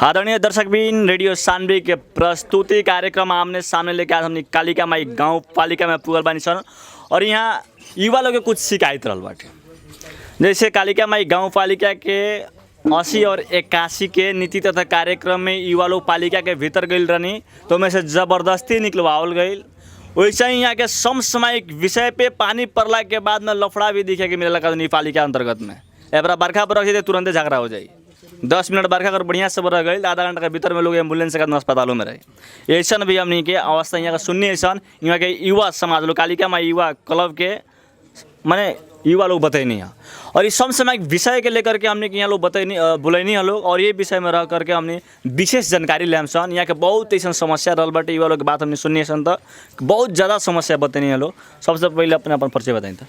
आदरणीय दर्शकबिन, रेडियो सानवी के प्रस्तुति कार्यक्रम आमने सामने लेके आज हमने कालिका माई गाँव पालिका में पुगल बानी सन और यहाँ युवा लोग के कुछ शिकायत रहल बाटे। जैसे कालिका माई गाँव पालिका के 80 और 81 के नीति तथा कार्यक्रम में युवा लोग पालिका के भीतर गई रहनी तो में से ज़बरदस्ती निकलवावल गई। वैसे ही यहाँ के समसामयिक विषय पे पानी पड़ला के बाद में लफड़ा भी दिखे कि मिलेला कानूनी पालिका अंतर्गत में एबरा बरखा पर रखी तुरंत झगड़ा हो जाए। 10 मिनट बरखा अगर बढ़िया से रह गई आधा घंटा के भीतर में लोग एम्बुलेंस के अस्पतालों में रहे। ऐसा भी हमनी के अवस्था यहाँ का सुननी ऐसा यहाँ के युवा समाज लोग कालिका माई युवा क्लब के माने युवा लोग बतैनी है और इस समसामयिक विषय के लेकर के हमने यहाँ लोग बतैनी बुलैनी है लोग और ये विषय में रह करके हमने विशेष जानकारी लेम सन। यहाँ के बहुत ऐसा समस्या रहल बाटे युवा लोग के बात हमने सुननी सन तो बहुत ज़्यादा समस्या बतैनी है लोग। सबसे पहले अपने अपन परिचय बताई था।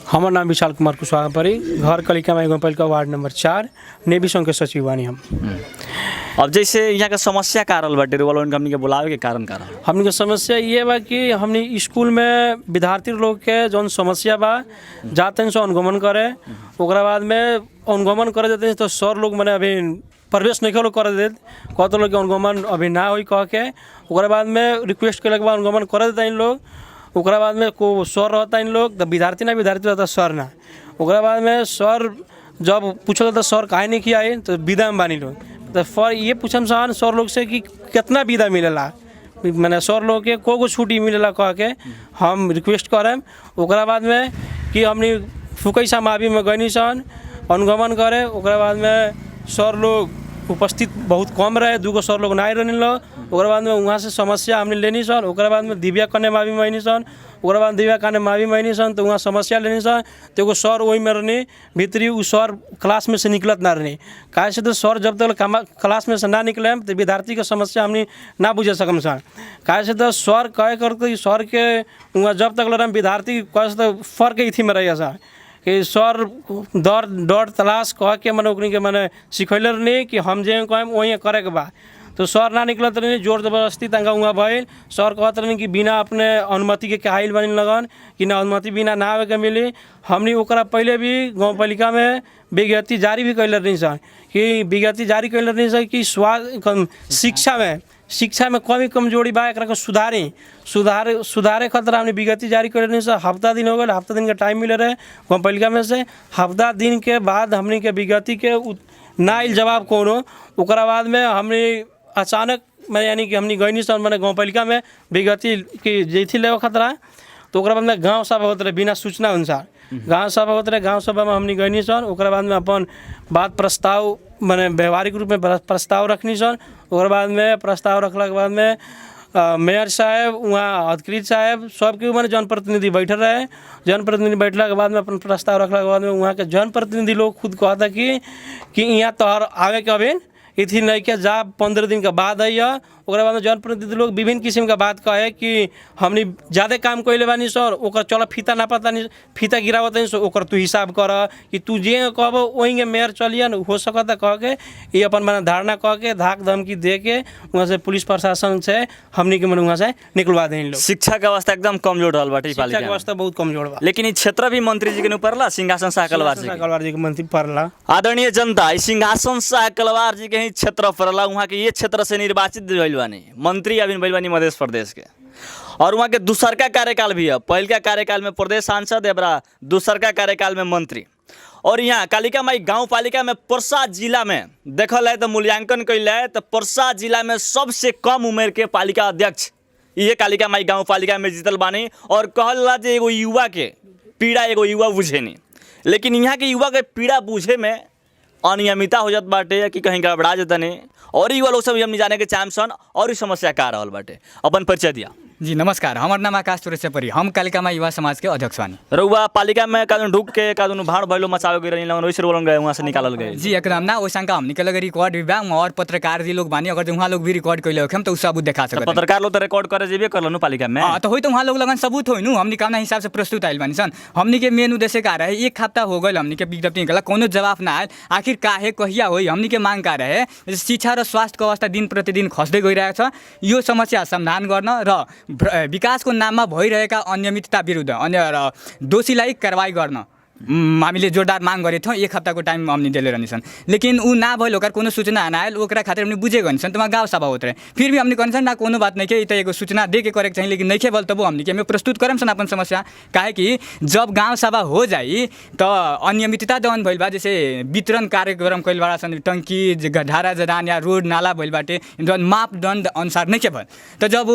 हमार नाम विशाल कुमार कुशवाहा परी, घर कालिका माई गाँव पालिका वार्ड नंबर 4 नेवी संघ के सचिव बानी हम। अब जैसे यहाँ का समस्या का रहल बाटे वालों हमने के बुलावे के कारण का रहल हमने के समस्या ये बा कि हमने स्कूल में विद्यार्थी लोग के जौन समस्या बा जाते सो अनुगमन करे ओकरा बाद में अनुगमन करे देते तो सर लोग मैंने अभी प्रवेश नहीं लोग कर देते कहते लोग अनुगमन अभी ना हो कह के ओकरा बाद में रिक्वेस्ट करे के बाद अनुगमन कर देते इन लोग। ओकरा बाद में को सर रहता इन लोग तो विद्यार्थी रहता सर ना। ओकरा बाद में सर जब पूछल तो सर काहे नहीं किया तो विदा में बानी लोग तो फर ये पूछम सन सर लोग से कि कितना विदा मिलेला मैंने सर लोग के को छुट्टी मिलेला कह के हम रिक्वेस्ट करें। ओकरा बाद में कि हमने फुकैसा मावी में गनी सन अनुगमन करे। ओकरा बाद में सर लोग उपस्थित बहुत कम रहे, 2 सर लोग नहीं रहने लोग। ओकरा बाद में वहाँ से समस्या हमने लेनी सन। ओकरा बाद में दिव्या कन्या मावी महीनी सन। ओकरा बाद दिव्या कन्या मावी महीनी सन तो वहाँ समस्या लेनी सन तो एगो सर वही में रहनी भीतरी उ सर क्लास में से निकलत ना रहनी काहे से तो सर जब तक क्लास में से ना निकले तो विद्यार्थी के समस्या हमने ना बुझे सकम सन। काहे से तो सर कहे करते सर के वहाँ जब तक लड़ विद्यार्थी कहे तो फर्क इथी में रही सर कि सर डर तलाश कह के मैंने ओकनी के मैंने सिखैले रहनी कि हम जे कहें वही करे के बा तो सर ना निकलत रहनी जोर जबरदस्ती तंगा उहाँ भइल। सर कहत रहनी कि बिना अपने अनुमति के कहाइल बनी लगन कि ना अनुमति बिना ना आवे के मिली। हमने ओकरा पहले भी गाँव पालिका में विज्ञप्ति जारी भी कैले रहनी सर कि विज्ञप्ति जारी कैले रहनी सर कि शिक्षा में कमी कमजोरी बा एकरा को सुधारे खातिर हमने विज्ञप्ति जारी कर रही सर। हफ्ता दिन हो गए, हफ्ता दिन का टाइम मिले रहे गाँव पालिका में से। हफ्ता दिन के बाद हमने के विज्ञप्ति के ना आइल जवाब कोनो। ओकरा बाद में हमने अचानक मैं यानी कि हमने गई सर मैंने गाँव पालिका में विज्ञप्ति की जैथी ले खतरा तो ओकरा बाद में गाँव सभा होते रहे बिना सूचना अनुसार गाँव सभा होते रहे। गाँव सभा में हमने गई सर। ओकरा बाद में अपन बात प्रस्ताव मैंने व्यवहारिक रूप में प्रस्ताव रखनी सर। ओकर बाद में प्रस्ताव रखला के बाद में मेयर साहब वहाँ अधिकृत साहब सबके मैंने जनप्रतिनिधि बैठल रहे। जनप्रतिनिधि बैठला के बाद में अपन प्रस्ताव रखला के बाद में वहाँ के जनप्रतिनिधि लोग खुद कहता कि यहाँ तोहर आवे के अभी इथी नहीं के जा 15 दिन के बाद है। ओकरा बाद में जनप्रतिनिधि लोग विभिन्न किस्म का बात कहे कि हमने ज़्यादा काम कैले बानी सर ओकर चलो फीता ना पता नहीं फीता गिरावत नहीं सर ओकर तू हिसाब कर कि तू जे कहब वही मेयर चलिए न हो सकता कह के ये अपन मैंने धारणा कह के धाक धमकी दे के वहाँ से पुलिस प्रशासन से हमने के मन वहाँ से निकलवा दें लोग। शिक्षा के अवस्था एकदम कमजोर रहल बाटे। शिक्षा के अवस्था बहुत कमजोर बा लेकिन क्षेत्र भी मंत्री जी के पड़ला सिंहासन शाह कलवार जी के मंत्री पड़ला। आदरणीय जनता सिंहासन शाह कलवार जी के ही क्षेत्र पड़ला। वहाँ के ये क्षेत्र से निर्वाचित भइल बानी मंत्री अभी भइल बानी मध्य प्रदेश के और वहाँ के दूसरका कार्यकाल भी है। पहलका कार्यकाल में प्रदेश सांसद एबरा दूसरका कार्यकाल में मंत्री। और यहाँ कालिका माई गाँव पालिका में परसा जिला में देखल है तो मूल्यांकन कैल है तो परसा जिला में सबसे कम उम्र के पालिका अध्यक्ष ये कालिका माई गाँव पालिका में जीतल बानी। और कहला जे एगो युवा के पीड़ा एगो युवा बुझे नहीं लेकिन यहाँ के युवा के पीड़ा बुझे में अनियमितता हो जात बाटे कि कहीं गड़बड़ा जाता नहीं और युवा लोग सब हमने जाने के चाहम सन और समस्या का रहल बाटे। अपन परिचय दिया। जी नमस्कार, हमार नाम आकाश सुरेशपरी, हम कालिका माई युवा समाज के अध्यक्ष बानी। रउआ पालिका में कादून ढुक के कादून भाड़ भइलो मचावे गई रही वैसे बोलन गए वहाँ से निकालल गए। जी एकदम ना वैसा का हम निकल गए रिकॉर्ड विभाग और पत्रकार जी लोग बानी अगर वहाँ लोग भी रिकॉर्ड कैले हम तो सबूत दिखा सकते पत्रकार लोग तो रिकॉर्ड करे जेबे करलन पालिका में तो होई तो वहाँ लोग लगन सबूत होई नु हमनी कामना हिसाब से प्रस्तुत आइल बानी सन। हमनी के मेन उद्देश्य का रहे 1 हफ्ता हो गए हमनी के विज्ञप्ति निकला कोनो जवाब ना आयल आखिर काहे कहिया होई हमनी के मांग का रहे शिक्षा र स्वास्थ्य अवस्था दिन प्रतिदिन खस्दै गइरहेको छ यो समस्या समाधान गर्न र विकास को नाममा भइरहेका अनियमितता विरुद्ध अन्य दोषीलाई कारबाही गर्न हामीले जोरदार मांग गरेको थियौँ, 1 हप्ताको टाइम हमनी देले रहनी सन, लेकिन उ ना भइल, ओकर कोनो सूचना ना आयल, ओकरा खातिर हमनी बुझे गनी सन, त वहाँ गाँव सभा होत रहे। फिर भी हमनी कहनी सन ना कोनो बात नहीं के, त एगो सूचना दे के करे के चाहिए, लेकिन नहीं के बोल तब हमनी के हमें प्रस्तुत करम सन अपन समस्या। काहे कि जब गाँव सभा हो जाई त अनियमितता जौन भइल बा, जैसे वितरण कार्यक्रम कइल बड़ा सन, टंकी ढारा जदान या रोड नाला भइल बाटे, जौन मापदंड अनुसार नहीं के भइल, त जब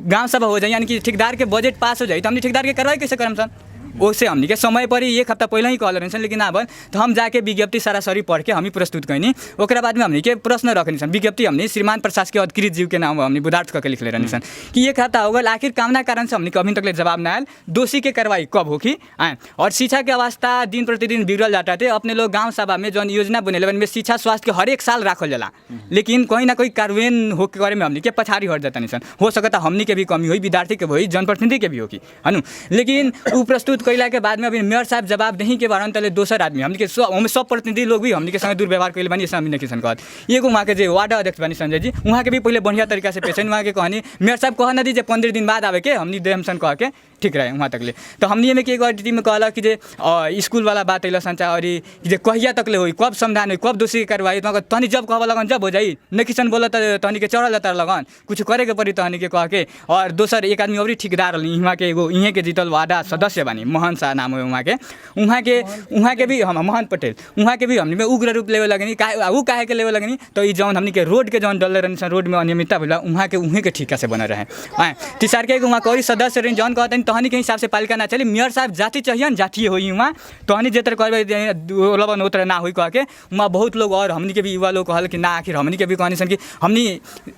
गाँव सभा हो जाए यानी कि ठेकेदार के बजट पास हो जाए, तो हमने ठेकेदार के कार्रवाई कैसे करम सन? उससे हमनी के समय पर ही 1 हफ्ता पहले ही कहल रहनी, लेकिन अब तो हम जाके विज्ञप्ति सरासरी पढ़ के हम प्रस्तुत कैनी। ओकरा बाद में हमनी के प्रश्न रखनी सन, विज्ञप्ति हमनी श्रीमान प्रशासकीय अधिकृत जीव के नाम हमनी बुधार्थ करके लिखले रहनी सन कि 1 हफ्ता हो गल, आखिर कामना कारण से हमनी के अभी तक जवाब ना आयल, दोषी के कार्रवाई कब होगी आए। और शिक्षा के अवस्था दिन प्रतिदिन बिगड़ल जाता थे। अपने लोग गाँव सभा में जौन योजना बनेले में शिक्षा स्वास्थ्य के हर एक साल राखल जाला, लेकिन कहीं ना कहीं कार्यान्वयन होके करे में हमनी के पछाड़ी हट जाता नहीं सन। हो सकता हमनी के भी कमी हुई, विद्यार्थी के भी हुई, जनप्रतिनिधि के भी होगी है, लेकिन उ प्रस्तुत कैला के बाद में अभी मेयर साहब जवाब नहीं के बारे तले दोसर आदमी हमनी के सब प्रतिनिधि लोग भी हमनी के संगे दुर्व्यवहार कैले बानी, ऐसा हमनी नहीं किसन कहत। एगो वहाँ के जो वार्ड अध्यक्ष बानी संजय जी, वहाँ के भी पहले बढ़िया तरीका से पेश वहाँ के कहनी मेयर साहब कह ना दी 15 दिन बाद आवे के हमनी देम सन कह के ठीक रहे वहाँ तकले। तो हमनी में के टीम में कहला कि जे स्कूल वाला बात अल संचा और जे कहिया तकले होई, कब समाधान होई, कब दोषी कार्रवाई, तहनी जब कहवा लगन जब हो जाई, नहीं किसन बोला तहनी के चढ़ल तर लगन कुछ करे के पड़ी तहनी के कह के। और दोसर एक आदमी और ठेकेदार वहाँ के एगो इहे के जीतल वार्डा सदस्य बानी, मोहन शाह नाम है वहाँ के भी हम मोहन पटेल, वहाँ के भी हमनी में उग्र रूप लेवे लगनी। उ काहे के लेवे लगनी, तो ई जौन हमनी के रोड के जौन डल रहनी सन, रोड में अनियमितता भइल वहाँ के उहे के ठीका से बनल रहे। तीसर के वहाँ कौरी सदस्य रही जौन कहते तहनी के हिसाब से पालिका ना चली, मेयर साहब जाति चाहिए जाति होई वहाँ तहनी जेतर कहबे लबन उतर ना होई कह के वहाँ बहुत लोग और हमनी के भी युवा लोग कहल कि ना, आखिर हमनी के भी कहनी सन कि हमनी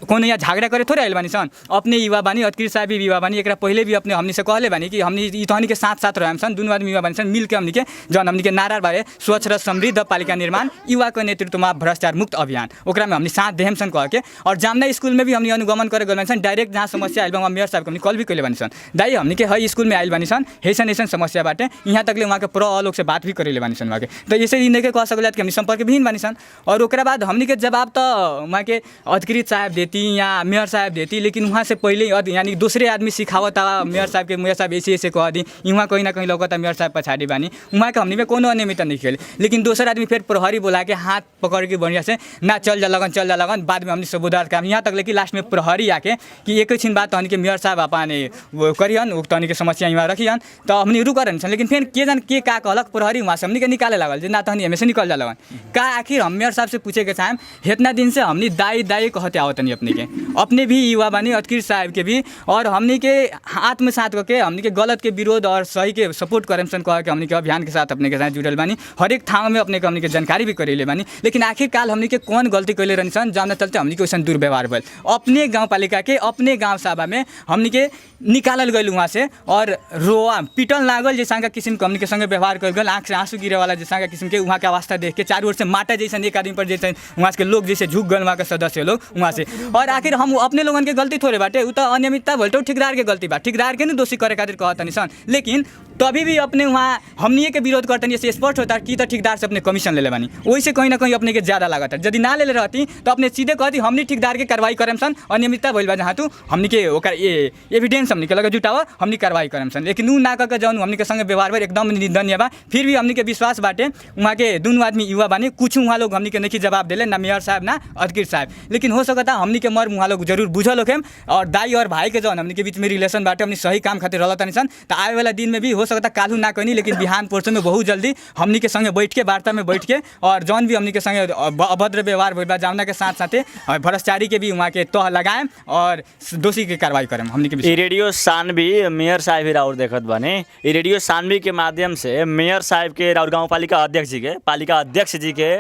कौन यहाँ झगड़ा करे थोड़े आइल बानी सन, अपने युवा बानी, अधिकृत साहब भी युवा बानी, एक पहले भी अपने हमनी से कहले बानी कि हमनी ई तहनी के साथ साथ रहम सन, दुनू आदमी युवा बानी सन, मिल के हमनी के जौन हमनी के नारा बारे स्वच्छ र समृद्ध पालिका निर्माण युवा के नेतृत्व में भ्रष्टाचार मुक्त अभियान, ओकरा में हमनी साथ देहम सन कह के। और जामना स्कूल में भी हमनी अनुगमन करे गल सन, डायरेक्ट जहाँ समस्या आइल बा मेयर साहब हमनी कॉल भी कैले बानी सन, दाई हमनी के हई स्कूल में आइल बानी सन, ऐसन ऐसन समस्या बाटे, यहाँ तक ले वहाँ के प्रो लोग से बात भी करेले बानी सन वहाँ के। तो ऐसे ही नहीं के कह सकल कि हमनी संपर्क विहीन बानी सन। और ओकरा बाद हमनी के जवाब तो वहाँ के अधिकृत साहब देती या मेयर साहब देती, लेकिन वहाँ से पहले यानी दूसरे आदमी सिखावता मेयर साहब के, मेयर साहब ऐसे कह दी, वहाँ कहीं ना कहीं लगता मेयर साहब पछाड़ी बानी, वहाँ के हमनी में कोनो अनियमितता नहीं खेले। लेकिन दूसरा आदमी फिर प्रहरी बुला के हाथ पकड़ के बढ़िया से ना चल जा लगन, बाद में हमनी सबूदार काम, यहाँ तक लेकिन लास्ट में प्रहरी आके कि एक छिन बात तहनी के मेयर साहब अपने वो करियन, तहनी के समस्या यहाँ रखियन, तो हमनी रुक रहन सन। लेकिन फिर के जन के का कहलक प्रहरी वहाँ से हमनी के निकाले लागल जे ना तहनी हमें से निकल जा लगन का। आखिर हम मेयर साहब से पूछे के चाहें इतना दिन से हमनी दाई कहते आवत नहीं अपने के, अपने भी युवा बानी, अधिकृत साहब के भी, और हमनी के आत्मसात करके हमनी के गलत के विरोध और सही के सपोर्ट करें सन कह के हमनी के अभियान के साथ अपने के साथ जुड़ल बानी, हर एक ठाव में अपने के हमनी के जानकारी भी करेले बानी। लेकिन आखिरकार हमनी के कौन गलती कैले रहनी सन जान चलते हमनी के वैसा दुर्व्यवहार भइल, अपने गाँव पालिका के अपने गाँव सभा में हमनी के निकालल गइल वहाँ से, और रोआ पिटल लागल जैसा का किस्म के हमनी के संगे व्यवहार कर गल, आँख से आंसू गिरे वाला जैसा का किस्म के वहाँ के अवस्था देख के चारों ओर से माटा जैसा एक आदमी पर जैसे वहाँ के लोग जैसे झुक गए वहाँ के सदस्य लोग वहाँ से। और आखिर हम अपने लोगन के गलती थोड़े बाटे, उ तो अनियमितता भइल तो ठेकेदार के गलती बा, ठेकेदार के नहीं दोषी करे खातिर कहतनी सन। लेकिन तभी भी अपने वहाँ हमनिए के विरोध करतनी, ऐसे स्पष्ट होता कि तो ठेकेदार से अपने कमीशन ले बानी, वही से कहीं ना कहीं अपने के ज़्यादा लागत है। यदि ना ले रहती तो अपने सीधे कहती हमनी ठेकेदार के कार्रवाई करम सन, अनियमितता भइल बा जहाँ तू हमनी के ओकर एविडेंस हमनी के लगे जुटावा, हमनी कार्रवाई करम सन। लेकिन उ ना करके जौन हमनी के संगे व्यवहार भर एकदम निंदनीय बा। फिर भी हमनी के विश्वास बाटे वहाँ के दुनू आदमी युवा बानी, कुछ वहाँ लोग हमनी के नहीं जवाब दिले, ना मेयर साहब ना अधिकृत साहब। लेकिन हो सकता हमनी के मर्म वहाँ लोग जरूर बुझल होखेम, और दाई और भाई के जौन हमनी के बीच में रिलेशन बाटे हमनी सही काम खातिर रहल तनी सन। तो आए वाला दिन में भी हो सकता कालू ना कहीं, लेकिन बिहान पोर्सन में बहुत जल्दी हमनी के संगे बैठ के वार्ता में बैठ के, और जौन भी हमनी के संगे अभद्र व्यवहार भइल बा जावना के साथ साथे भ्रष्टाचारी के भी वहाँ के तह लगाएम और दोषी के कार्रवाई करेम हमनी के। रेडियो सानवी मेयर साहब ही राउर देखत बने, रेडियो सानवी के माध्यम से मेयर साहब के राउर गाँव पालिका अध्यक्ष जी के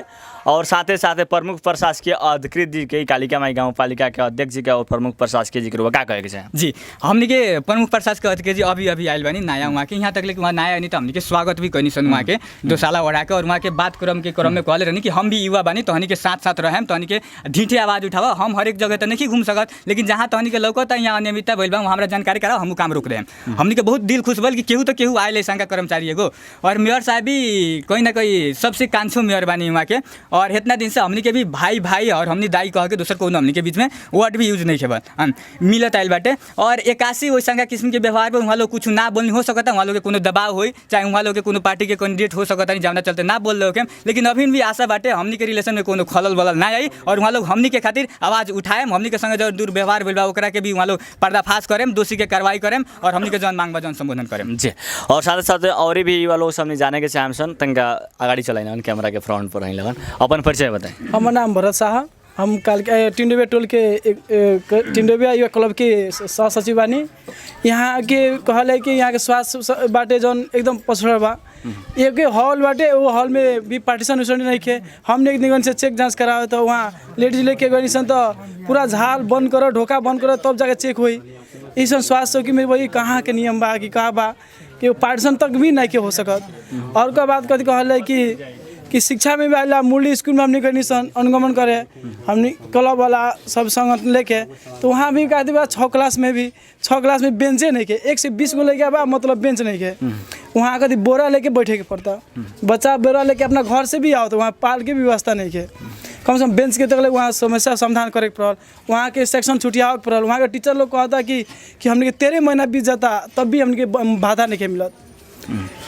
और साथ ही प्रमुख प्रशासकीय अधिकृत जी के, कालिका माई गाँव पालिका के अध्यक्ष जी के और प्रमुख प्रशासकीय जी के का कहे के चाहे जी। हमनी के प्रमुख प्रशासकीय अधिकृत जी अभी आइल बानी नया वहाँ के, यहाँ तक लेकिन वहाँ नया नहीं तो हमनी के स्वागत भी करनी सन वहाँ के दोसाला ओढ़ा के, और वहाँ के बात क्रम में कहले रहनी कि हम भी युवा बानी, तहनी के साथ साथ रहेम, तहनी के ढीठे आवाज़ उठावा, हम हर एक जगह तो नहीं घूम सकत, लेकिन जहाँ तहनी के लौकत यहाँ अनियमितता भइल बा हमरा जानकारी कराओ, हम काम रोक देम। हमनी के बहुत दिल खुश भइल कि केहू तो केहू आयल ऐसा कर्मचारी एगो, और मेयर साहब भी कहीं ना कहीं सबसे कांछो मेयर बानी वहाँ के। और इतना दिन से हमनी के भी भाई और हमनी दाई कह के दोसर कोनो हमनी के बीच में वर्ड भी यूज नहीं खेबल मिलत आइल बाटे। और 81 वैसा किस्म के व्यवहार पर वहाँ लोग कुछ ना बोलनी, हो सकता वहाँ लोग कोनो दबाव होई चाहे वहाँ लोग के कोनो पार्टी के कैंडिडेट हो सकता नहीं जौना चलते ना बोल रहे लेकिन अभी भी आशा बाटे हमनी के रिलेशन में कोनो खलल बलल ना आई और वहाँ लोग हमनी के खातिर आवाज़ उठाएम हमनी के संगे जो दुर्व्यवहार भेल बा ओकरा के भी वहाँ लोग पर्दाफाश करेम दोषी के कार्रवाई करेम और हमनी के जौन मांग बा जौन संबोधन करेम जी। और साथ साथ और भी युवा लोग सब जाने के चाहसन तनका अगाडि चलाइन कैमरा के फ्रंट पर रहन अपन परिचय बताएं। हमार नाम भरत शाह, हम कल के टिंडोबिया टोल के टिंडोबिया युवा क्लब के सह सचिव बानी। यहाँ के कहल है कि यहाँ के स्वास्थ्य बाटे जौन एकदम पछड़ बा। एक हॉल बाटे वो हॉल में भी पार्टीशन उसन नहीं खे। हमने एक निगन से चेक जांच करावे तो वहाँ लेडीज लेके गई सन तो पूरा झाल बंद करो ढोका बंद करो तब जाके चेक हुई। इस स्वास्थ्य चौकी में वही कहाँ के नियम बा कि कहाँ बा कि पार्टीशन तक भी नहीं के हो सकत। और का बात कथी कहल है कि शिक्षा में भी आला मूल स्कूल में हमने कहीं सन अनुगमन करे हमने क्लब वाला सब संगत लेके तो वहाँ भी कहते बा 6 क्लास में भी 6 क्लास में बेंचे नहीं के 1 से 20 गो लेके बा मतलब बेंच नहीं के वहाँ कभी बोरा लेके बैठे के पड़ता। बच्चा बोरा लेके अपना घर से भी आओ तो वहाँ पाल के भी व्यवस्था नहीं के कम से कम बेंच के तक वहाँ समस्या समाधान करे पड़ल। वहाँ के सेक्शन छुटियावे पड़ल। वहाँ के टीचर लोग कहता कि हमने 13 महीना बीत जाता तब भी हमने बाधा नहीं के मिलत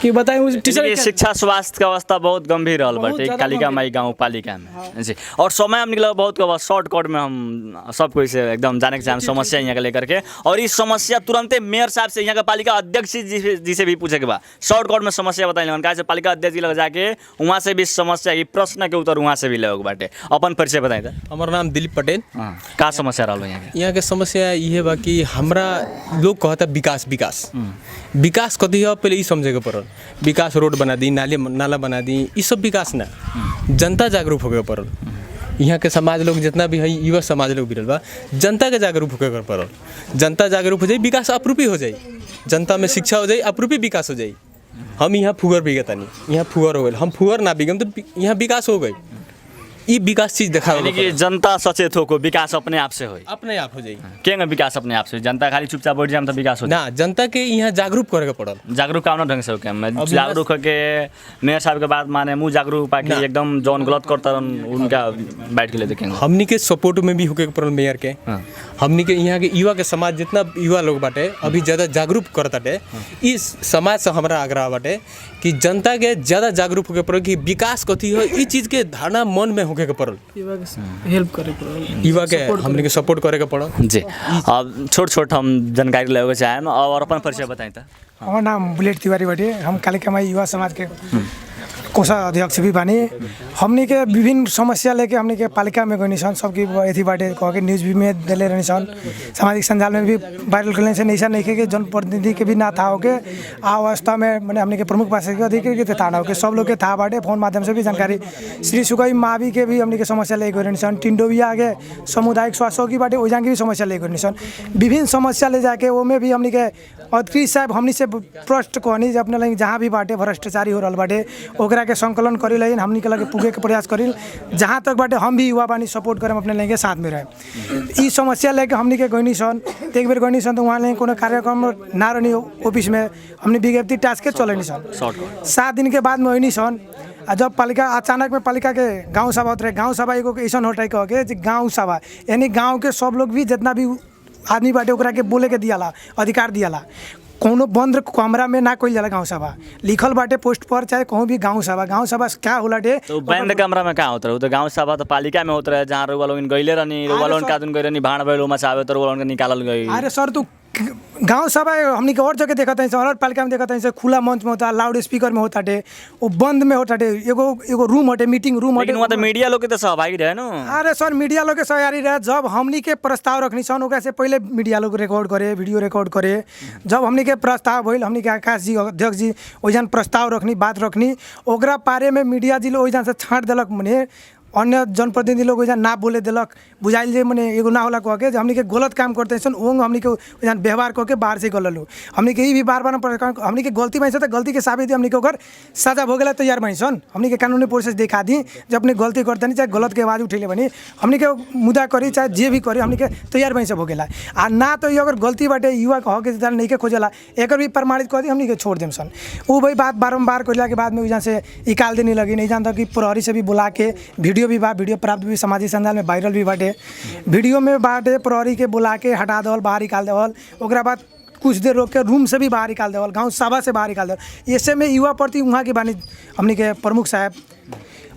कि बताएं टीचर शिक्षा स्वास्थ्य का अवस्था बहुत गंभीर रहल बाटे कालिका माई गाँव पालिका में जी। और समय हम निकला बहुत का शॉर्टकट में हम सब कोई से एकदम जाने के चाहें समस्या यहाँ के लेकर के और इस समस्या तुरंत मेयर साहब से यहाँ का पालिका अध्यक्ष जी से भी पूछे के बाद शॉर्टकट में समस्या बताइए कहा से पालिका अध्यक्ष जी लग जाके वहाँ से भी समस्या की प्रश्न के उत्तर वहाँ से भी ले बाटे। अपन परिचय बताए था। हमारा नाम दिलीप पटेल। का समस्या रहा यहाँ के समस्या ये बा कि हमरा लोग कहता विकास विकास विकास कथी है पहले ये समझे के पड़ल। विकास रोड बना दी नाला बना दी ये सब विकास ना जनता जागरूक होके पड़ल। यहाँ के समाज लोग जितना भी है युवा समाज लोग भी बा जनता के जागरूक होके पड़ल। जनता जागरूक हो जाए विकास अप्रूपी हो जाए जनता में शिक्षा हो जाए अप्रूपी विकास हो जाए। हम यहाँ फुगर बिगता नहीं यहाँ फुगर हो गए हम फुगर ना बिगम तो यहाँ विकास हो गई ये विकास चीज देखा कि जनता सचेत हो को विकास अपने आप से हो जाए क्या विकास अपने आप से जनता खाली चुपचाप बैठ जाए तो विकास हो ना जनता के यहाँ जागरूक करे पड़ल। जागरूक कौन ढंग से हो जागरूक होके मेयर साहब के बात माने मुँह जागरूक पाके एकदम जौन गलत करता उनका बैठ के ले देखेंगे। हमनी के सपोर्ट में भी होके पड़ल मेयर के हमनी के यहाँ के युवा के समाज जितना युवा लोग बाटे अभी ज़्यादा जागरूक करताटे इस समाज से हमारा आग्रह बाटे कि जनता के ज़्यादा जागरूक होके पड़ल कि विकास कथी हो इस चीज़ के धारणा मन में होके पड़ल हेल्प करे पड़ल युवा के हमनी के सपोर्ट करे के पड़ल जी। अब छोट हम जानकारी लेवे चाहें और अपन परिचय बताएं था। हमार नाम बुलेट तिवारी बाटे हम कालिका माई युवा समाज के कोषाध्यक्ष भी बानी। हमनी के विभिन्न समस्या लेके हमनी के पालिका में गई सन सबकी अथी बाटे कह के न्यूज़ भी में दिले रहनी सन सामाजिक संजाल में भी वायरल करने से ऐसा नहीं कि जनप्रतिनिधि के भी ना था होके अवस्था में मैंने हमनी के प्रमुख पास के अधिकारी के था ना होके सब लोग के था बाटे फोन माध्यम से भी जानकारी श्री सुगई मावी के भी हमनी के समस्या लेके रहनी सन टिंडोबिया आगे सामुदायिक स्वास्थ्य की बाटे ओजान की भी समस्या लेके रहनी सन विभिन्न समस्या ले जाके वो में भी हमनी के अधिकारी साहब हमनी से प्रश्न कहनी अपने लगे जहाँ भी बाटे भ्रष्टाचारी हो रहा बाटे ओकरा के संकलन करी लगिन हमनी के लगे पुगे के प्रयास करी जहाँ तक बाटे हम भी युवा बानी सपोर्ट करें अपने लेके साथ में रहे। ई समस्या लेके हमनी के गई सन एक बेर गई सन तो वहाँ लेकिन कोनो कार्यक्रम ना रहनी ऑफिस में हमने विज्ञप्ति टास्क के चलनी सन 7 दिन के बाद में होनी सन। जब पालिका अचानक में पालिका के गाँव सभा होते रहे गाँव सभा एगो ऐसा होता कह के गाँव सभा यानी गाँव के सब लोग भी जितना भी आदमी बाटे ओकरा के बोले के दियाला अधिकार दियाला कोनो बंद कमरा में ना कोई जाला गाँव सभा लिखल बाटे पोस्ट पर चाहे कहूँ भी गाँव सभा क्या होला डे तो बंद कमरा में कहाँ होता है तो गाँव सभा तो पालिका में होता है जहाँ रुआ लोग गईले रहनी रुआ लोग कादून गई रहनी भाड़ भैलो मचावे तो रुआ लोग निकालल गई। अरे सर तू गाँव सभा हमनी के और जगह देखते हैं और पालिका में देखते हैं खुला मंच में होता लाउड स्पीकर में होता वो बंद में होता एगो रूम हटे मीटिंग रूम हटे तो मीडिया लोग के तो सहभागी रहे ना। अरे सर मीडिया लोग के सहभागी रहे जब हमनी के प्रस्ताव रखनी सन ओकरा से पहले मीडिया लोग रिकॉर्ड करे वीडियो रिकॉर्ड करे जब हमनी के प्रस्ताव भइल हमनी के आकाश जी अध्यक्ष जी ओइजन प्रस्ताव रखनी बात रखनी ओकरा पारे में मीडिया जी लोग ओइजन से छाँट दिलक मने अन्य जनप्रतिनिधि लोग वैसा ना बोले दिलक बुझाइल जे मने एगो ना होला कह के हमनी के गलत काम करते हैं ओंग हमनी के वैसा व्यवहार कह के बाहर से गललू हमनी के भी बार हमनी के गलती बनी तो गलती के साबित हमनी के ओकर सजा भोगेला तैयार बनी सन हमनी के कानूनी प्रोसेस दिखा दी जब अपनी गलती करते नहीं चाहे गलत के आवाज़ उठेले बनी हमनी के मुद्दा करी चाहे जे भी करी हमनी के तैयार बनी से भोगेला आ ना तो ये अगर गलती बाटे युवा कह के नहीं के खोजेला एक भी प्रमाणित कर दी हमनी के छोड़ देम सन वो भाई बात बारम्बार करला के बाद में वजह से निकाल देने लगी नहीं जानता कि प्रहरी से भी बुला के वीडियो भी बा वीडियो प्राप्त भी सामाजिक संजाल में वायरल भी बाटे वीडियो में बाटे प्रहरी के बुला के हटा देवल बाहर निकाल देवल ओकरा बाद कुछ देर रोक के रूम से भी बाहर निकाल देवल, गाँव सभा से बाहर निकाल देवल। ऐसे में युवा प्रति वहाँ के बानी हमनी के प्रमुख साहब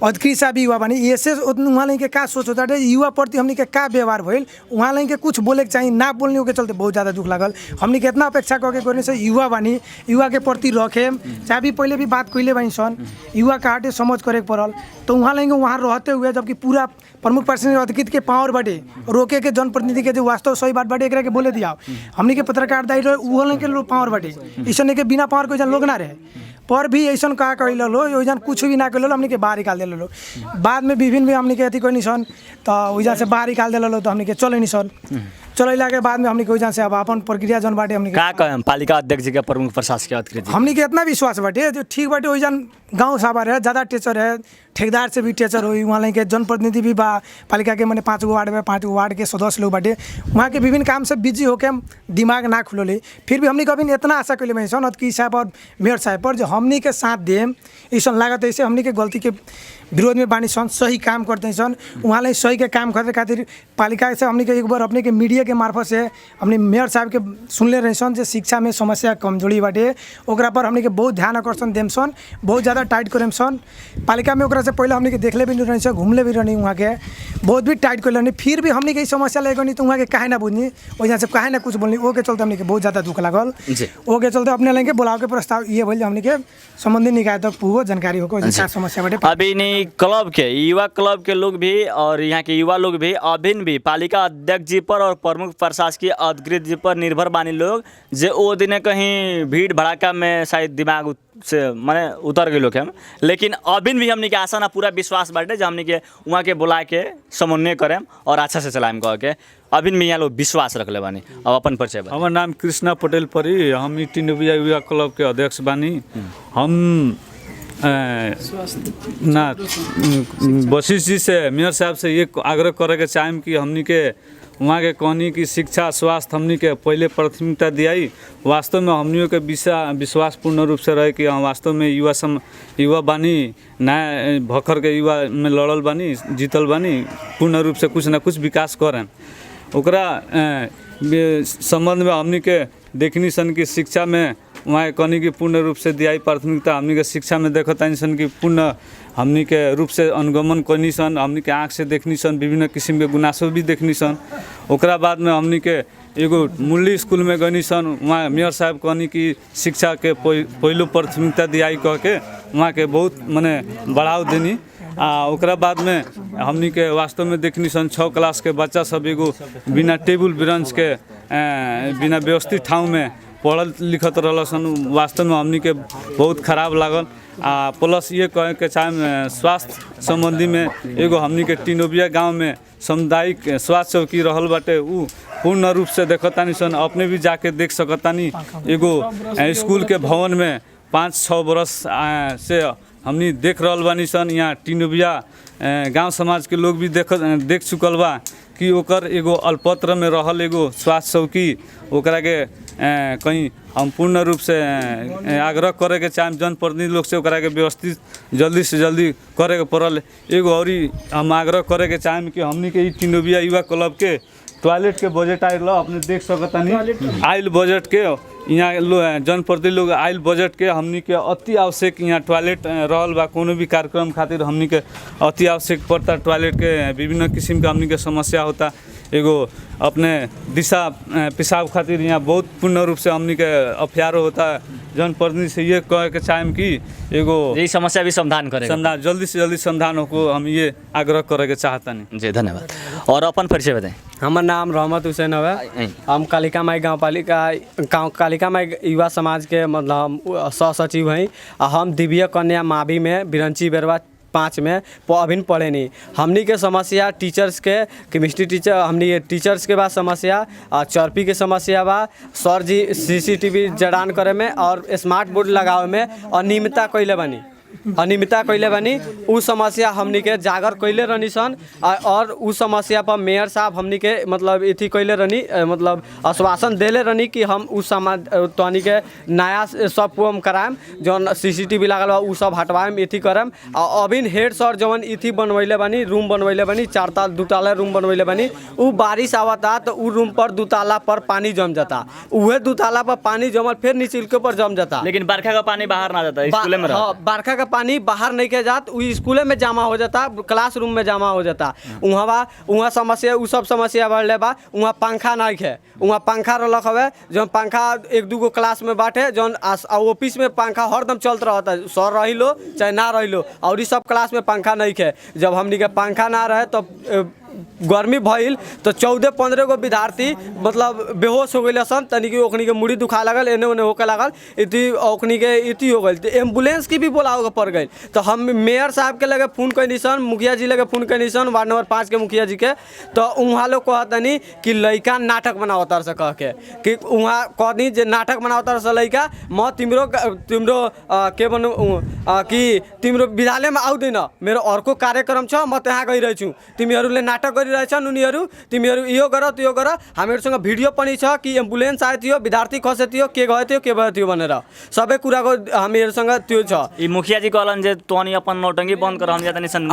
अधिकारी साहब भी युवा बानी, ऐसे वहाँ लेके का सोच होता है युवा प्रति हमनी के का व्यवहार भइल, वहाँ लेके कुछ बोले के चाहिए ना बोलने के चलते बहुत ज़्यादा दुख लागल। हमनी के इतना अपेक्षा करके करने से युवा बानी, युवा के प्रति रखे चाहे भी पहले भी बात कैले बानी सन, युवा का हटे समझ करे के पड़ल। तो वहाँ लेंगे वहाँ रहते हुए जबकि पूरा प्रमुख पर्सन अधिकृत के पावर बाटे रोके के जनप्रतिनिधि के जो वास्तव सही बात बाटे एकरा के बोले दिया, हमनी के पत्रकार दायित्व वो लेके लोग पावर बाटे, ऐसा के बिना पावर कोई लोग ना रहे पर भी ऐसा कहा कर लो वैसा कुछ भी ना कर लो हमने के बाहर निकाल दे लो। बाद में विभिन्न भी हमने के अथी कोई सन तो वैसा से बाहर निकाल दे लो तो हमने के चले नहीं सन, चलेला के बाद में हमने के वैसा से अब अपन प्रक्रिया जन बाटे हमने का कहें पालिका अध्यक्ष जी के प्रमुख प्रशासकीय अधिकारी हमने के इतना विश्वास बाटे जो ठीक बाटे वैसा गाँव सभा है ज़्यादा टेचर है, ठेकेदार से भी टेचर हुई, वहाँ लेके जनप्रतिनिधि भी बा पालिका के मैंने 5 गो वार्ड में 5 गो वार्ड के सदस्य लोग बाटे, वहाँ के विभिन्न काम से बिजी होकर दिमाग ना खुलोले। फिर भी हमने कभी इतना आशा कैले मैं सन कि साहब और मेयर साहब पर जो हमने के साथ देम ऐसा लागत ऐसे हमने के गलती के विरोध में बानी सन, सही काम करते हैं सन, वहाँ ले सही के काम करते खातिर पालिका से हमने के एक बार अपने के मीडिया के मार्फत से हमने मेयर साहब के सुनले रहे सन जो शिक्षा में समस्या कमजोरी बाटे ओकरा पर हमने के बहुत ध्यान आकर्षण देम सन, बहुत ज़्यादा टाइट करेम सन। पालिका में ओकरा से पहले हमने के देखले भी रही घूमले भी रही वहाँ के बहुत भी टाइट कर रही, फिर भी हमने के समस्या लेकर नहीं तो वहाँ के काहे ना बुझनी वजह से काहे ना कुछ बोलनी ओ के चलते हमने के बहुत ज़्यादा दुख लागल। ओ के चलते अपने लेंगे बुलाव के प्रस्ताव ये बोल हमने के संबंधित निकाय तक पूरा जानकारी हो क्या समस्या बाटे। अभी नहीं क्लब के युवा क्लब के लोग भी और यहाँ के युवा लोग भी अभी भी पालिका अध्यक्ष जी पर और प्रमुख प्रशासकीय अधिकृत जी पर निर्भर बानी लोग जे ओ दिन कहीं भीड़ भड़ाका में शायद दिमाग से माने उतर गए लोग हम, लेकिन अभी भी हमने के आशा ना पूरा विश्वास बाटे जो हमने के वहाँ के बुला के समन्वय करें और अच्छा से चलाएम कह के अभी भी यहाँ लोग विश्वास रख ले बानी। अब अपन परिचय बा। हमार नाम कृष्णा पटेल परी, हम ई टिंडोबिया युवा क्लब के अध्यक्ष बानी। हम ना वशिष्ठ जी से मेयर साहब से ये आग्रह करे के चाहेम कि हमनी के वहाँ के कहनी कि शिक्षा स्वास्थ्य हमनी के पहले प्राथमिकता दियाई। वास्तव में हमनियों के विश्वास पूर्ण रूप से रहे कि हम वास्तव में युवा बानी नया भखर के युवा में लड़ल बानी जीतल बानी पूर्ण रूप से कुछ ना कुछ विकास करें। ओकरा संबंध में हमनी के देखनी सन कि शिक्षा में वहाँ कहनी कि पूर्ण रूप से दियाई प्राथमिकता हमनी के शिक्षा में देखतानी सन कि पूर्ण हमनी के रूप से अनुगमन करनी सन, हमनी के आँख से देखनी सन, विभिन्न किस्म के गुनासो भी देखनी सन। ओकरा बाद में हमनी के एगो मूल्य स्कूल में गनी सन, वहाँ मेयर साहब कहनी कि शिक्षा के पहलो प्राथमिकता दियाई कह के वहाँ के बहुत मने बढ़ाव देनी। ओकरा बाद में हमनी के वास्तव में देखनी सन 6 क्लास के बच्चा सब एगो बिना टेबुल बेंच के बिना व्यवस्थित ठाव में पढ़ल लिखत रहल सन, वास्तव में हमनी के बहुत खराब लागल। प्लस ये कहे के चाहे स्वास्थ्य संबंधी में एगो हमनी के टिंडोबिया गांव में सामुदायिक स्वास्थ्य चौकी रहल बाटे उ पूर्ण रूप से देखतानी सन, अपने भी जाके देख सकतानी। एगो स्कूल के भवन में 5-6 बरस से हमनी देख रहल बानी सन। यहाँ टिंडोबिया गांव समाज के लोग भी देख चुकल बा कि ओकर एगो अल्पत्र में रहल एगो स्वास्थ्य चौकी ओकरा के कहीं हम पूर्ण रूप से आग्रह करे के चाहें जनप्रतिनिधि लोग से ओकरा के व्यवस्थित जल्दी से जल्दी करे के पड़ल। एगो और हम आग्रह करे के चाहें कि हमनी के टिंडोबिया युवा क्लब के टॉयलेट के बजट आयल अपने देख सकतानी आयल बजट के यहाँ जनप्रतिनिधि लोग आयल बजट के हमनी के अति आवश्यक यहाँ टॉयलेट रहल बा। कोनो भी कार्यक्रम खातिर हमनी के अति आवश्यक पड़ता टॉयलेट के, विभिन्न किस्म के हमनी के समस्या होता। एगो अपने दिशा पेशाब खातिर यहाँ बहुत पूर्ण रूप से हमनी के अफियारो होता। जनप्रतिनिधि से ये कहे के चाहें कि एगो ये समस्या भी समाधान करेगा, जल्दी से जल्दी समाधान हो हम ये आग्रह करे के चाहतानी। जी धन्यवाद। और अपन परिचय बताएं। हमार नाम रहमत हुसैन है, हम कालिका माई गाँव कालिका माई युवा समाज के मतलब हम सह-सचिव हैं। हम दिव्य कन्या मावी में बिरंची बेरवा 5 में अभी पढ़े नहीं। हमनी के समस्या टीचर्स के केमिस्ट्री टीचर हमनी के टीचर्स के बाद समस्या चर्पी के समस्या बा, सर जी CCTV जड़ान करे में और स्मार्ट बोर्ड लगावे में अनियमितता कैले बानी। अनियमितता कैले बनी उ समस्या हमनी के जागर कैले रहनी सन और उ समस्या पर मेयर साहब हमनी के मतलब इथी कैले रहनी मतलब आश्वासन देले रहनी कि हम उ समाज तहनी के नया सब काम कराएम जौन CCTV लागल बा उ सब हटवाएम इथी करम अभी हेड सर जौन इथी बनवैले बनी रूम बनवैले बनी 2 ताला रूम बनवैले बनी उ बारिश आवता तो उ रूम पर 2 ताला पर पानी जम जाता उहे 2 ताला पर पानी जमल फिर नीचे के ऊपर जम जाता लेकिन बरखा का पानी बाहर ना जाता स्कूल में हाँ बरखा का पानी बाहर नहीं के जात उ स्कूल में जमा हो जाता क्लासरूम में जमा हो जाता वहाँ समस्या उ सब समस्या बढ़ले बा वहाँ पंखा नहीं है वहाँ पंखा रख हवे जौन पंखा 1-2 गो क्लास में बाटे जौन ऑफिस में पंखा हरदम चलत रहता सर रही लो चाहे ना रही लो और इस सब क्लास में पंखा नहीं है जब हमनी के पंखा ना रहे तो गर्मी भइल तो 14-15 गो विद्यार्थी मतलब बेहोश हो गए सन तनी कि ओखनी के मुड़ी दुखा लगल एने ओने होके लागल इति ओखनी के इति हो गई तो एम्बुलेंस की भी बुलावे पड़ गई तो हम मेयर साहब के लगे फोन कैनी सन मुखिया जी लगे फोन कैनी सन वार्ड नंबर 5 के मुखिया जी के तो वहाँ लोग कहतनी कि लड़का नाटक बनावतर से कह के कि वहाँ कहनी जे नाटक बनावतर से लड़का म तिम्रो के बनू कि तिम्रो विद्यालय में आउँदैन दिन मेरो अर्को कार्यक्रम छ म त्यहाँ गइरहेछु तिमीहरूले नाटक गरिरहेछन् उनीहरू तिमीहरू यो गर त्यो गर हामीहरूसँग भिडियो पनि छ कि एम्बुलेन्स आएको थियो विद्यार्थी खसे थियो के गयो थियो के भयो थियो भनेर सबै कुराको हामीहरूसँग त्यो छ ई मुखिया जी कहलन जे तोनी अपन नौटंकी बंद कर हम जाता निसन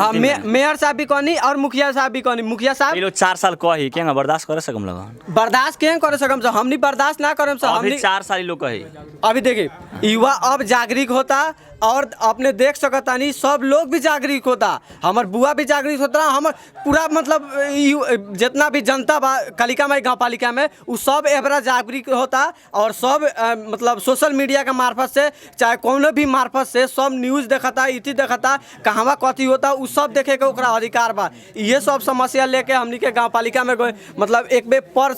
मेयर साहब भी कहनी और मुखिया साहब भी कहनी मुखिया साहब ये लोग 4 साल कही केंगा बर्दाश्त करे सकम लगा बर्दाश्त के करे सकम से हमनी बर्दाश्त ना करम से अभी 4 साल लोग कही अभी देखिए युवा अब जागरूक होता और अपने देख सकतानी सब लोग भी जागरूक होता हमार बुआ भी जागरूक होता हमार पूरा मतलब जितना भी जनता बा कालिका माई गाँव पालिका में वो सब एवरा जागरूक होता और सब मतलब सोशल मीडिया के मार्फत से चाहे कोनो भी मार्फत से सब न्यूज़ देखता इति देखता कहवा कथी होता वो सब देखे के ओकरा अधिकार बा ये सब समस्या लेके हमनी के गाँव पालिका में गए मतलब एक बे पर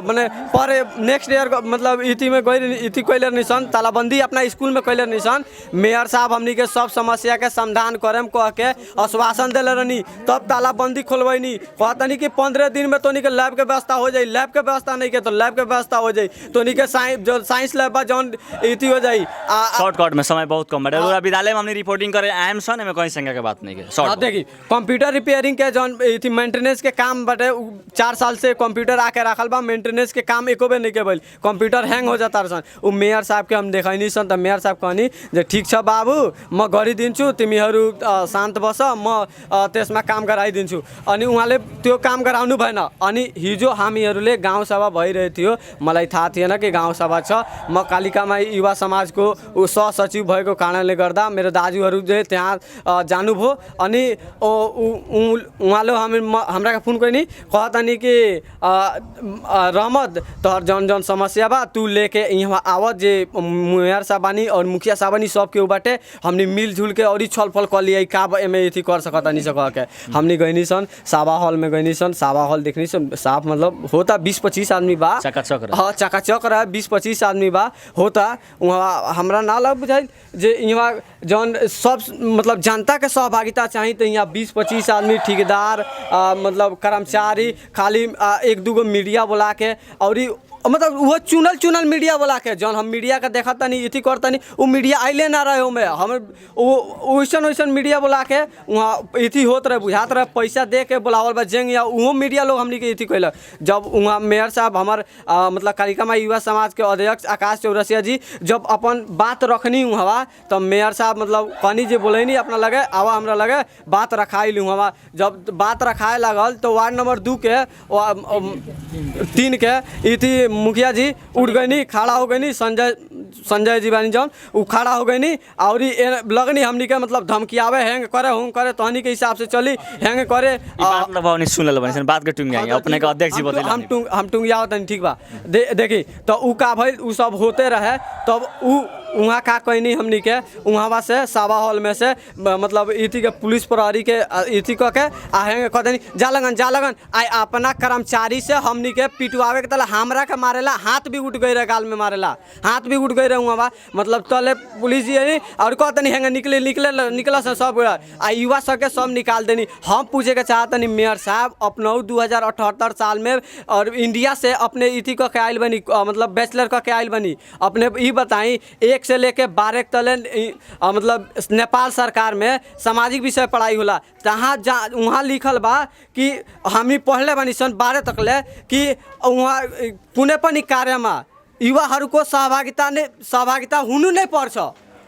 मैंने पर नेक्स्ट ईयर मतलब इति में गए इति कैले निशान तालाबंदी अपना स्कूल में कैले निशान मेयर साहब हमनी के सब समस्या के समाधान करेम कह के आश्वासन दिले रहनी तब तालाबंदी खोलबैनी कहतनी कि 15 दिन में तोनी के लैब के व्यवस्था हो जाई लैब के व्यवस्था नहीं के तो लैब के व्यवस्था हो जाई तोनी के साइंस लैब बा जौन इति हो जाई शॉर्टकट में समय बहुत कम है विद्यालय में हमनी रिपोर्टिंग करे आएम सन में कोई संख्या के बात नहीं के शॉर्ट देखी कंप्यूटर रिपेयरिंग के जौन इति मेंटेनेंस के काम बटे 4 साल से कंप्यूटर आके रखल बा मेंटेनेंस के काम एको बेर नहीं के भइल कंप्यूटर हैंग हो जाता सन उ मेयर साहब के हम देखैनी सन त मेयर साहब कहनी जे ठीक छ बाबू म गरिदिन्छु तिमीहरू शान्त बस म त्यसमा काम गराइदिन्छु अनि उहाँले त्यो काम गराउनु भएन अनि हिजो हामीहरूले गाउँ सभा भइरहेको थियो मलाई थाहा थिएन कि गाउँ सभा छ म कालिकामा युवा समाजको सहसचिव भएको कारणले गर्दा मेरो दाजुहरू जे त्यहाँ जानुभयो अनि उहाँले हाम्रा फोन कैनी कहतनी कि रहमत तोहर जौन जौन समस्या बा तू लेके यहाँ आवत जे मेयर साहब बानी और मुखिया साहब बानी सब के बाटे हमनी मिलजुल के और छलफल कर लिया का एमे इथी कर सकतानी सक के हमनी गइनी सन साबा हॉल में गइनी सन साबा हॉल देखनी सन साफ मतलब होता 20-25 आदमी बा हाँ चकाचक रहा 20-25 आदमी बा होता वहाँ हमरा ना लग बुझाइल जे यहाँ जौन सब मतलब जनता के सहभागिता चाहिए तो यहाँ 20-25 आदमी ठेकेदार मतलब कर्मचारी खाली 1-2 गो मीडिया बुला के और मतलब वो चुनल मीडिया बोला के जौन हम मीडिया का देखा तनी इति करता नहीं वो मीडिया आइले ना रहे हो में हम वैसन मीडिया बोला के वहाँ इति होत रहे बुझात रहे पैसा दे के बुलावल बा जेंग या वो मीडिया लोग हमनी के इति कैल जब वहाँ मेयर साहब हमार मतलब कालिकामा युवा समाज के अध्यक्ष आकाश चौरसिया जी जब अपन बात रखनी वहाँ तब मेयर साहब मतलब कहनी जे बोले नहीं अपना लगे आवा हमरा लगे बात रखाई लूँ वहाँ जब बात रखाए लगल तो वार्ड नंबर 2 के 3 के इति मुखिया जी उठ गई खड़ा हो गई संजय जी बानी जौन वो खड़ा हो गई और लगनी हमनी के मतलब धमकियावे हैंग करे होंग करे तहनी के हिसाब से चली हैंग करे बात के टुंग अपने का अध्यक्ष जी बता हम टुंगिया तनी ठीक बा देखी तो उ का भइल उ सब होते रहे तब उ वहाँ का कहनी हमनी के वहाँ से साबा हॉल में से मतलब इति के पुलिस प्रहरी के इति कह के आहेंगे कह देनी जा लगन आई अपना कर्मचारी से हमनी के पिटवावे के तले हमरा के मारेला हाथ भी उठ गई रहे गाल में मारेला हाथ भी उठ गई रहे वहाँ मतलब तले पुलिस जी और कहतनी हैंगे निकल से सब आ युवा सब के सब निकाल देनी हम पूछे के चाहतनी मेयर साहब अपनऊ 2078 साल में और इंडिया से अपने इति कह के आयल बनी मतलब बैचलर कह के आयल बनी अपने ये बताई 1 से लेके 12 तक मतलब नेपाल सरकार में सामाजिक विषय पढ़ाई होला तहाँ वहाँ लिखल बा कि हामी पढ़ले बानी सन 12 तक ले कि वहाँ कुनै पनि कार्यमा युवाहरूको सहभागिता हुनु नै पर्छ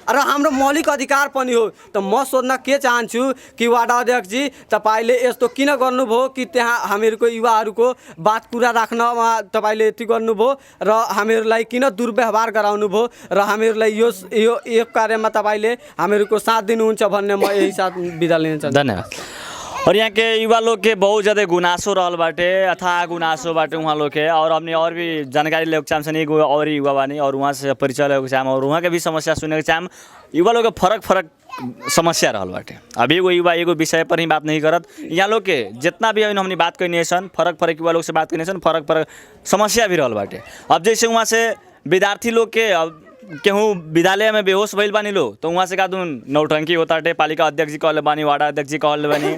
र हाम्रो मौलिक अधिकार पनि हो। त म सोध्न के चाहन्छु कि वार्ड अध्यक्ष जी तपाईले यस्तो किन गर्नुभयो कि त्यहाँ हामीहरूको युवाहरूको बात कुरा राख्नमा तपाईले यति गर्नुभयो र हामीहरूलाई किन दुर्व्यवहार गराउनुभयो र हामीहरूलाई यो कार्यमा तपाईले हामीहरूको साथ दिनुहुन्छ भन्ने म यही साथ बिदा लिन चाहन्छु। धन्यवाद। और यहाँ के युवा लोग के बहुत ज़्यादा गुनासो रहल बाटे, अथाह गुनासो बाटे वहाँ लोग के, और हमने और भी जानकारी लेके चाहम सन एगो और युवा बानी और वहाँ से परिचय लेके चाहम और वहाँ के भी समस्या सुने के चाहम। युवा लोग के फरक समस्या रहल बाटे। अभी एगो युवा एगो विषय पर ही बात नहीं करत, यहाँ लोग के जितना भी हमने बात करनी सन फरक युवा लोग से बात करनी सन, फरक समस्या भी रहल बाटे। अब जैसे वहाँ से विद्यार्थी लोग के केहूँ विद्यालय में बेहोश भइल बानी लो तो वहाँ से का दून नौटंकी होता है, पालिका अध्यक्ष जी कहले बानी, वार्ड अध्यक्ष जी कहले बानी।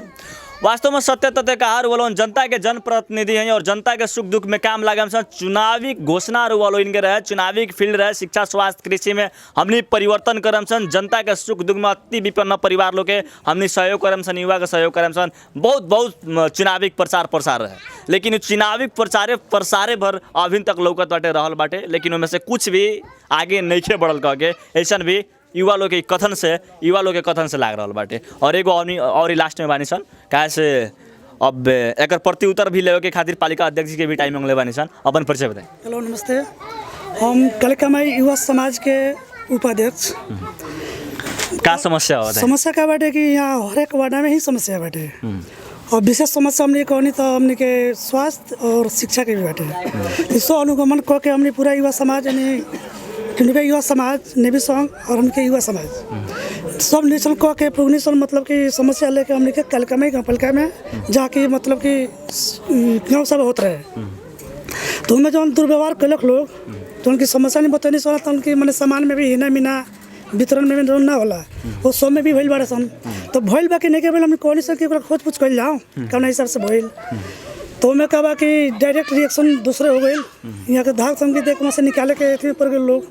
वास्तव में सत्य तथ्य कहार वालों जनता के जनप्रतिनिधि हैं और जनता के सुख दुख में काम लगे। हम चुनावी घोषणा वालों इनके रहे, चुनावी फील्ड रहे, शिक्षा स्वास्थ्य कृषि में हमने परिवर्तन करम सन, जनता के सुख दुख में अति विपन्न परिवार लोग के हमने सहयोग करम सन, युवा के सहयोग करम सन, बहुत चुनावी प्रचार रहे। लेकिन चुनावी प्रसारे भर अभी तक लौकत बाटे रहल बाटे, लेकिन उनमें से कुछ भी आगे नहीं बढ़ल कह के ऐसा भी युवा लोग के कथन से लाग रहा बाटे। और एगो और लास्ट में बानी सन काहे से अब एक प्रति उत्तर भी लेवे के खातिर पालिका अध्यक्ष जी के भी टाइम मांगले बानी सन। अपन परिचय बताएं। हेलो नमस्ते, हम कालिकामाई युवा समाज के उपाध्यक्ष। का समस्या हो? समस्या का बाटे कि यहाँ हरेक वार्ड में ही समस्या बाटे और विशेष समस्या हमने कहनी तो हमने के स्वास्थ्य और शिक्षा के भी बाटे। इसको अनुगमन करके हमने पूरा युवा समाज यानी किनके युवा समाज नेवी संघ और उनके युवा समाज सब निरीक्षण कह के प्रोग्निशन मतलब कि समस्या लेके हमने के कालिकामाई गाँव पालिका में जाके मतलब कि गाँव सब होते रहे। तो उनमें जो दुर्व्यवहार कैलक लोग तो उनकी समस्या नहीं बतानी सोला तो उनकी मैंने सामान में भी हिना मिना वितरण में भी ना होला, वो सब में भी भइल बाड़े सन। तो भइल बाकी नहीं के बेल हमने कहनी सर कि खोज पूछ कर जाओ कौन हिसाब से भइल। तो मैं कहा कि डायरेक्ट रिएक्शन दूसरे हो गए, यहाँ के धाक संग देख वहाँ से निकाले के अथी पर गए लोग।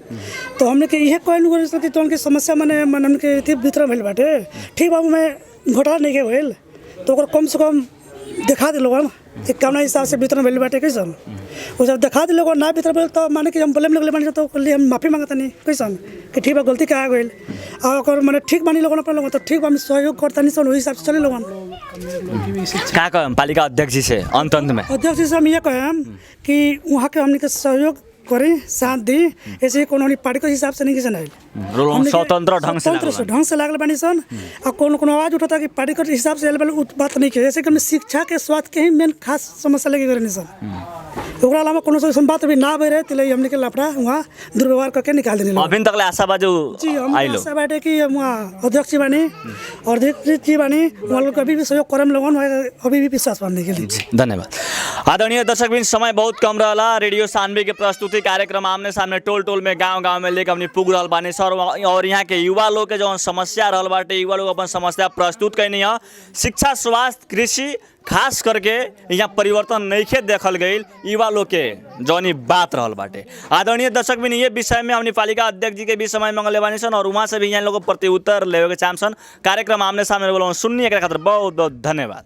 तो हमने कि यह कहल कि तो उनकी समस्या मैंने उनके अथी वितरण भइल बाटे, ठीक बाबू मैं घोटाला नहीं के भइल तो कम से कम दिखा दे लोग कि कौन हिसाब से वितरण भइल बाटे कैसन। वो जब दिखा दे लोग ना वितरण भइल तो माने कि हम बोले लगले बानी तो हम माफ़ी मांगता नहीं कैसन कि ठीक बा गलती क्या गई और मैंने ठीक बानी लोगन अपने लोगन तो ठीक बा हम सहयोग करता नहीं सन, वही हिसाब से चले लोगन। क्या कहम पालिका अध्यक्ष जी से अंत में? अध्यक्ष जी से हम ये कहम कि वहाँ के हमने के सहयोग करें साथ दी, ऐसे कोनो पार्टी के हिसाब से नहीं किसी नहीं स्वतंत्र ढंग से लागल बानी सन और कोनो आवाज उठाता कि पार्टी के हिसाब से बात नहीं है। ऐसे कि शिक्षा के स्वास्थ्य के ही मेन खास समस्या लेके करे सन, ओकरा अलावा कोनो ऐसा बात अभी ना बह रहे तिले हमने के लापड़ा वहाँ दुर्व्यवहार करके निकाल देने अभी तक आशा बाजू जी हम आशा बाटे कि वहाँ अध्यक्ष जी बानी और अध्यक्ष जी बानी वहाँ लोग कभी भी सहयोग करम लोगन अभी भी विश्वास बनने के लिए। धन्यवाद। आदरणीय दर्शकबिन, समय बहुत कम रहा। रेडियो सानवी के प्रस्तुति कार्यक्रम आमने सामने टोल में गांव में लेकर हमने पुग रहा बानी सर और यहाँ के युवा लोग के जो समस्या रहल बाटे युवा लोग अपन समस्या प्रस्तुत करनी है। शिक्षा स्वास्थ्य कृषि खास करके यहाँ परिवर्तन नहीं खे देखल गई युवा लोग के जौनी बात रहल बाटे। आदरणीय दर्शक भी ये विषय में हमने पालिका अध्यक्ष जी के भी समय मंगले बानी सन और वहाँ से भी यहाँ लोग प्रति उत्तर लेवे के चाहम सन। कार्यक्रम आमने सामने बोलो सुनने के खातिर बहुत बहुत धन्यवाद।